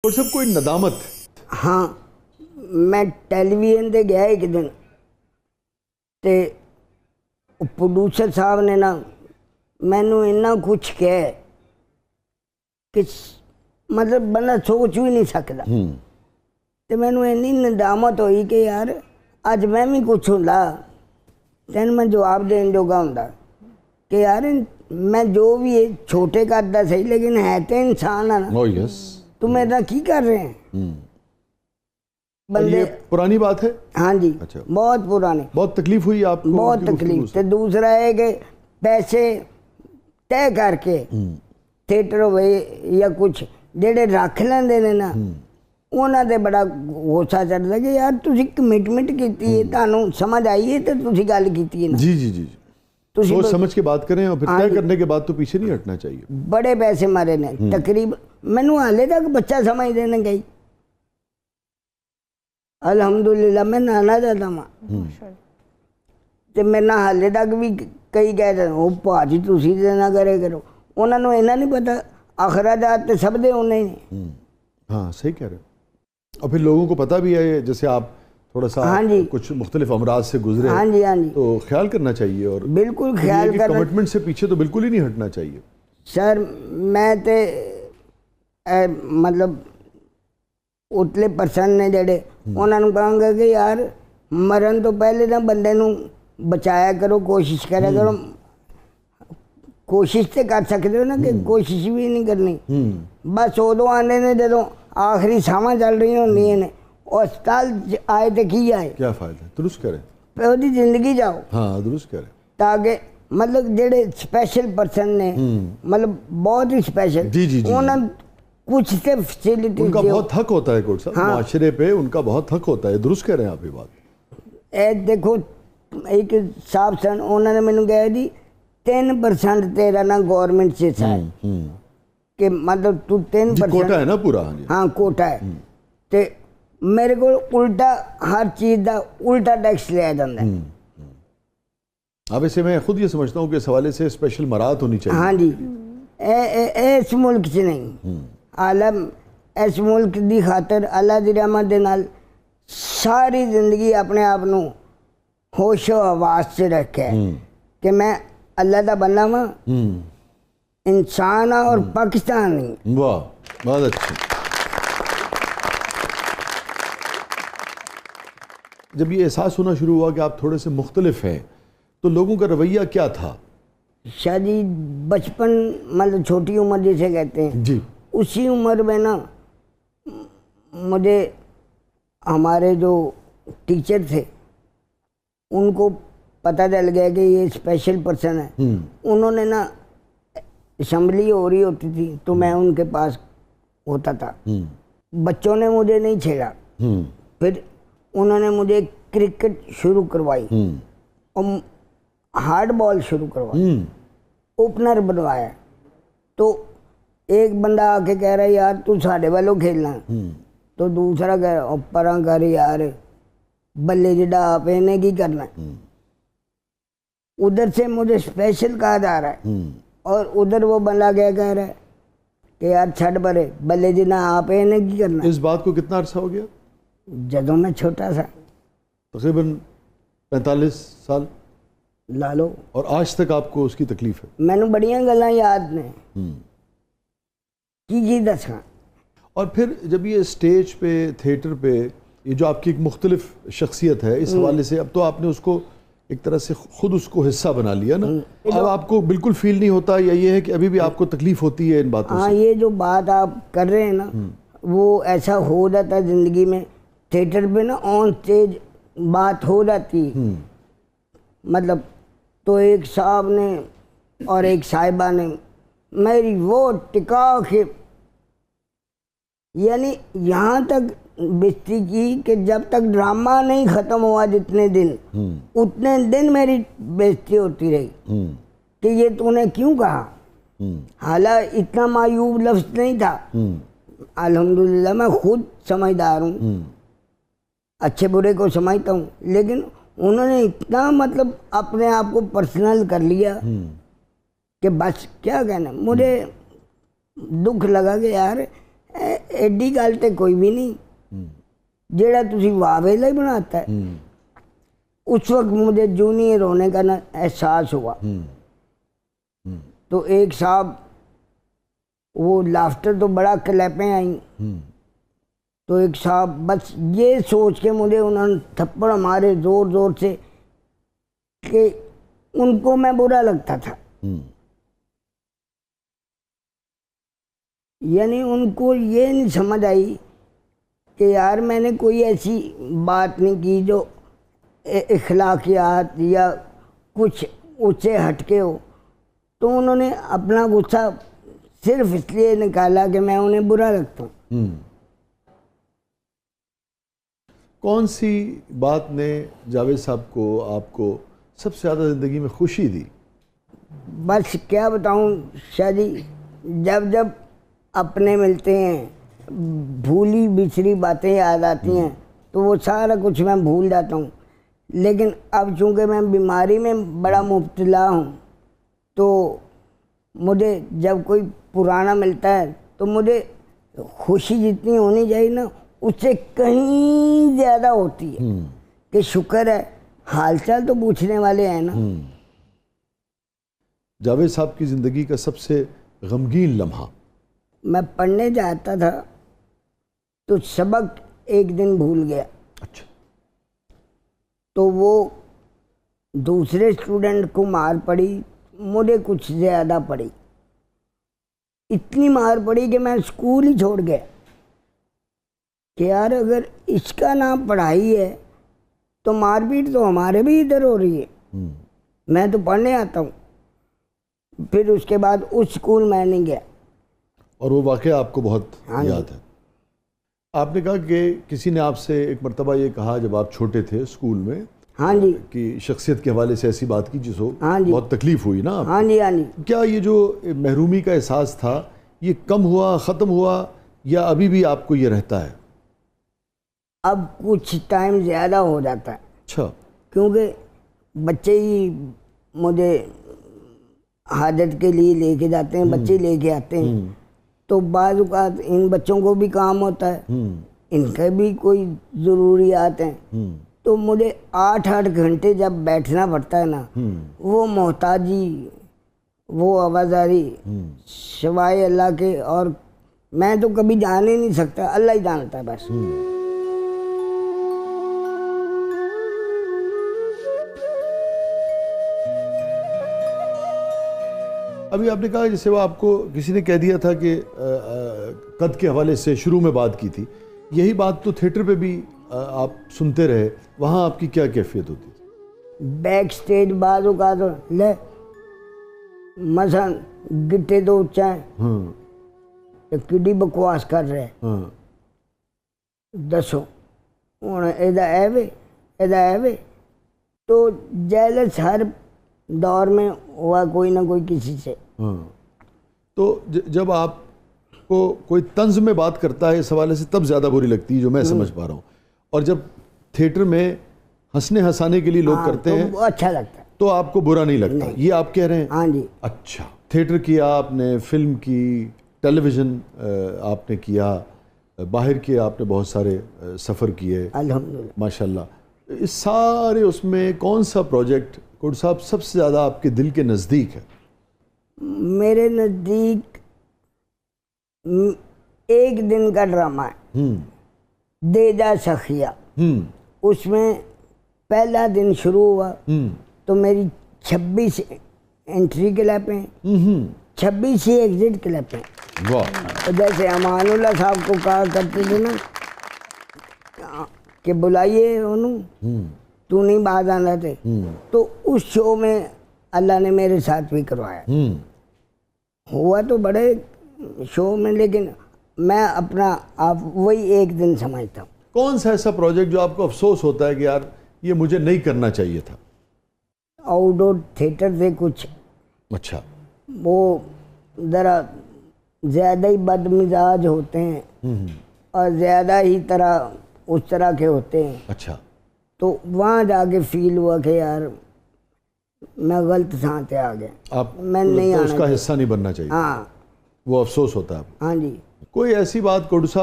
और सब कोई नदामत। हाँ, मैं टेलीविजन ते गया एक दिन ते प्रोड्यूसर साहब ने ना मैनू इन्ना कुछ कहा कि मतलब बंदा सोच भी नहीं सकता। ते मैनू इन्नी नदामत हुई कि यार अज मैं भी कुछ होंदा तैन मैं जवाब देने जोगा होंदा कि यार मैं जो भी है छोटे करता सही लेकिन है तो इंसान है ना। यस, तुम इतना की कर रहे हैं बंदे। पुरानी बात है। हाँ जी। अच्छा। बहुत पुरानी। बहुत तकलीफ हुई आपको? बहुत तकलीफ। तो दूसरा है कि पैसे तय करके थिएटर हो या कुछ जेडे रख लेंदे ने ना उन्हां ते बड़ा गुस्सा चढ़दा कि यार तुसी कमिटमेंट कीती है, तुहानू समझ आई है तो तुसी गल कीती है ना। जी जी जी, सोच समझ के बात करें और फिर तय करने के बाद तो पीछे नहीं हटना चाहिए। बड़े पैसे मारे ने तकरीबन मैनू हाले तक बच्चा समझ देने गई। अल्हम्दुलिल्लाह मैं नाना दादा मां ते मेरे ना हाले तक भी कई कहते ओ भाजी तुसी ते ना करे करो। उन्हां नू इन्ना नहीं पता अखराजात ते सब दे होने ही। हाँ सही कह रहे हो। और फिर लोगों को पता भी है जैसे आप थोड़ा सा हाँ जी कुछ मुख्तलिफ अमराज से गुजरे। हाँ जी हाँ जी, तो ख्याल करना चाहिए। और बिल्कुल ख्याल करना। कमिटमेंट से पीछे तो बिल्कुल ही नहीं हटना चाहिए। सर मैं ते मतलब उतले पर्सन ने जड़े उन्होंने कहांगा कि यार मरण तो पहले ना बंदे नू बचाया करो, कोशिश करा करो। कोशिश तो कर सकते हो ना कि कोशिश भी नहीं करनी। बस उदों आने ने जो आखिरी सावां चल रही होंगी ने अस्पताल आए तो की आए, क्या फायदा। दुरुस्त करें ओदी जिंदगी जाओ। हाँ दुरुस्त करें ताकि मतलब जेडे स्पेशल पर्सन ने मतलब बहुत ही स्पेशल उन्होंने कुछ से फैसिलिटी उनका बहुत हक होता है कोर्ट साहब। हाँ। माशरे पे उनका बहुत हक होता है। दुरुस्त कह रहे हैं आप ये बात। ए देखो एक साहब सन उन्होंने मैंने कहा जी 3% तेरा ना गवर्नमेंट से है कि मतलब तू 3% कोटा है ना पूरा। हाँ कोटा है। ते मेरे को उल्टा हर चीज का उल्टा टैक्स लिया जाता है। अब इसे मैं खुद ये समझता हूँ कि इस हवाले से स्पेशल मराहत होनी चाहिए। हाँ जी, इस मुल्क से नहीं आलम इस मुल्क की खातर अल्लाह की रहमत दे नाल सारी जिंदगी अपने आप नू होशो हवास से रखे कि मैं अल्लाह का बंदा वा, इंसान और पाकिस्तान नहीं। वाह बहुत अच्छा। जब ये एहसास होना शुरू हुआ कि आप थोड़े से मुख्तलिफ हैं तो लोगों का रवैया क्या था? शादी बचपन मतलब छोटी उम्र जिसे कहते हैं जी, उसी उम्र में ना मुझे हमारे जो टीचर थे उनको पता चल गया कि ये स्पेशल पर्सन है। उन्होंने ना असेंबली हो रही होती थी तो मैं उनके पास होता था। बच्चों ने मुझे नहीं छेड़ा। फिर उन्होंने मुझे क्रिकेट शुरू करवाई और हार्ड बॉल शुरू करवाई, ओपनर बनवाया। तो एक बंदा आके कह रहा है यार तू साढ़े वालों खेलना, तो दूसरा कह रहा परा कर यार बल्ले जिडा आप इन्हें की करना। उधर से मुझे स्पेशल कहा जा रहा है और उधर वो बंदा क्या कह रहा है कि यार छड़ परे बल्ले जिना आप इन्हें की करना। इस बात को कितना अरसा हो गया? जदों मैं छोटा सा तकरीबन 45 साल ला लो। और आज तक आपको उसकी तकलीफ है? मैनू बड़ियां गल्लां याद ने की दसा। और फिर जब ये स्टेज पे थिएटर पे ये जो आपकी एक मुख्तलिफ शख्सियत है इस हवाले से अब तो आपने उसको एक तरह से खुद उसको हिस्सा बना लिया ना। अब आपको बिल्कुल फील नहीं होता या ये है कि अभी भी आपको तकलीफ होती है इन बातों से? हाँ, ये जो बात आप कर रहे हैं ना वो ऐसा हो जाता है ज़िंदगी में। थिएटर पे ना ऑन स्टेज बात हो जाती मतलब तो एक साहब ने और एक साहिबा ने मेरी वो टिका के यानी यहाँ तक बेइज्जती की कि जब तक ड्रामा नहीं ख़त्म हुआ जितने दिन उतने दिन मेरी बेइज्जती होती रही कि ये तूने क्यों कहा। हालांकि इतना मायूब लफ्ज़ नहीं था। अल्हम्दुलिल्लाह मैं खुद समझदार हूँ, अच्छे बुरे को समझता हूँ, लेकिन उन्होंने इतना मतलब अपने आप को पर्सनल कर लिया कि बस क्या कहना। मुझे दुख लगा कि यार एडी गल तो कोई भी नहीं, जेड़ा तुसी वाह वेला ही बनाता है। उस वक्त मुझे जूनियर होने का ना एहसास हुआ। तो एक साहब वो लाफ्टर तो बड़ा क्लैपें आई, तो एक साहब बस ये सोच के मुझे उन्होंने थप्पड़ मारे जोर जोर से कि उनको मैं बुरा लगता था। यानी उनको ये नहीं समझ आई कि यार मैंने कोई ऐसी बात नहीं की जो इखलाकियात या कुछ उससे हटके हो। तो उन्होंने अपना गुस्सा सिर्फ इसलिए निकाला कि मैं उन्हें बुरा लगता हूँ। कौन सी बात ने जावेद साहब को आपको सबसे ज़्यादा ज़िंदगी में खुशी दी? बस क्या बताऊँ शादी, जब जब अपने मिलते हैं भूली बिछड़ी बातें याद आती हैं तो वो सारा कुछ मैं भूल जाता हूँ। लेकिन अब चूँकि मैं बीमारी में बड़ा मुब्तला हूँ तो मुझे जब कोई पुराना मिलता है तो मुझे खुशी जितनी होनी चाहिए ना उससे कहीं ज़्यादा होती है कि शुक्र है हालचाल तो पूछने वाले हैं ना। जावेद साहब की ज़िंदगी का सबसे गमगीन लम्हा? मैं पढ़ने जाता था तो सबक एक दिन भूल गया। अच्छा। तो वो दूसरे स्टूडेंट को मार पड़ी, मुझे कुछ ज़्यादा पड़ी। इतनी मार पड़ी कि मैं स्कूल ही छोड़ गया कि यार अगर इसका नाम पढ़ाई है तो मारपीट तो हमारे भी इधर हो रही है। मैं तो पढ़ने आता हूँ। फिर उसके बाद उस स्कूल में नहीं गया। और वो वाक़या आपको बहुत याद है? आपने कहा कि किसी ने आपसे एक मरतबा ये कहा जब आप छोटे थे स्कूल में, हाँ जी, कि शख्सियत के हवाले से ऐसी बात की जिसको हाँ जी, बहुत तकलीफ हुई ना आपको? हाँ जी, हाँ जी। क्या ये जो महरूमी का एहसास था ये कम हुआ, ख़त्म हुआ, या अभी भी आपको ये रहता है? अब कुछ टाइम ज़्यादा हो जाता है। अच्छा। क्योंकि बच्चे ही मुझे हाजत के लिए लेके जाते हैं, बच्चे लेके आते हैं तो बाज़ औक़ात इन बच्चों को भी काम होता है, इनके भी कोई ज़रूरियात हैं। तो मुझे 8-8 घंटे जब बैठना पड़ता है ना, वो मोहताजी, वो आवाज़ारी सिवाय अल्लाह के, और मैं तो कभी जान ही नहीं सकता, अल्लाह ही जानता है बस। अभी आपने कहा जैसे वो आपको किसी ने कह दिया था कि कद के हवाले से शुरू में बात की थी, यही बात तो थिएटर पे भी आप सुनते रहे, वहाँ आपकी क्या कैफियत होती थी? बैक स्टेज बाजू का तो ले मसन गिट्टे तो उच्चा है, तो किड्डी बकवास कर रहे, दसो हूँ एदा है वे। तो जेलस हर दौर में हुआ कोई ना कोई किसी से। तो जब आपको कोई तंज में बात करता है इस हवाले से तब ज़्यादा बुरी लगती है, जो मैं समझ पा रहा हूँ। और जब थिएटर में हंसने हंसाने के लिए लोग करते हैं तो अच्छा लगता है, तो आपको बुरा नहीं लगता? नहीं। ये आप कह रहे हैं? हाँ जी। अच्छा, थिएटर किया आपने, फिल्म की, टेलीविज़न आपने किया, बाहर के आपने बहुत सारे सफ़र किए अल्हम्दुलिल्लाह माशाल्लाह। इस सारे उसमें कौन सा प्रोजेक्ट कोट साहब सबसे ज़्यादा आपके दिल के नज़दीक है? मेरे नज़दीक एक दिन का ड्रामा है, दे जा सखिया। उसमें पहला दिन शुरू हुआ तो मेरी 26 एंट्री क्लब हैं, 26 ही एग्जिट क्लब हैं। वाह। तो जैसे अमानुल्लाह साहब को कहा करते थे ना कि बुलाइए उन्होंने, तू नहीं बाज आना थे, तो उस शो में अल्लाह ने मेरे साथ भी करवाया। हुआ तो बड़े शो में, लेकिन मैं अपना आप वही एक दिन समझता हूँ। कौन सा ऐसा प्रोजेक्ट जो आपको अफसोस होता है कि यार ये मुझे नहीं करना चाहिए था? आउटडोर थिएटर थे कुछ, अच्छा, वो ज़रा ज़्यादा ही बदमिजाज होते हैं और ज़्यादा ही उस तरह के होते हैं। अच्छा। तो वहाँ जाके फील हुआ कि यार मैं गलत स्थान पे आ गया, आप मैं नहीं तो आना उसका हिस्सा नहीं बनना चाहिए। हाँ, वो अफसोस होता है। हाँ जी। कोई ऐसी बात कोडू साहब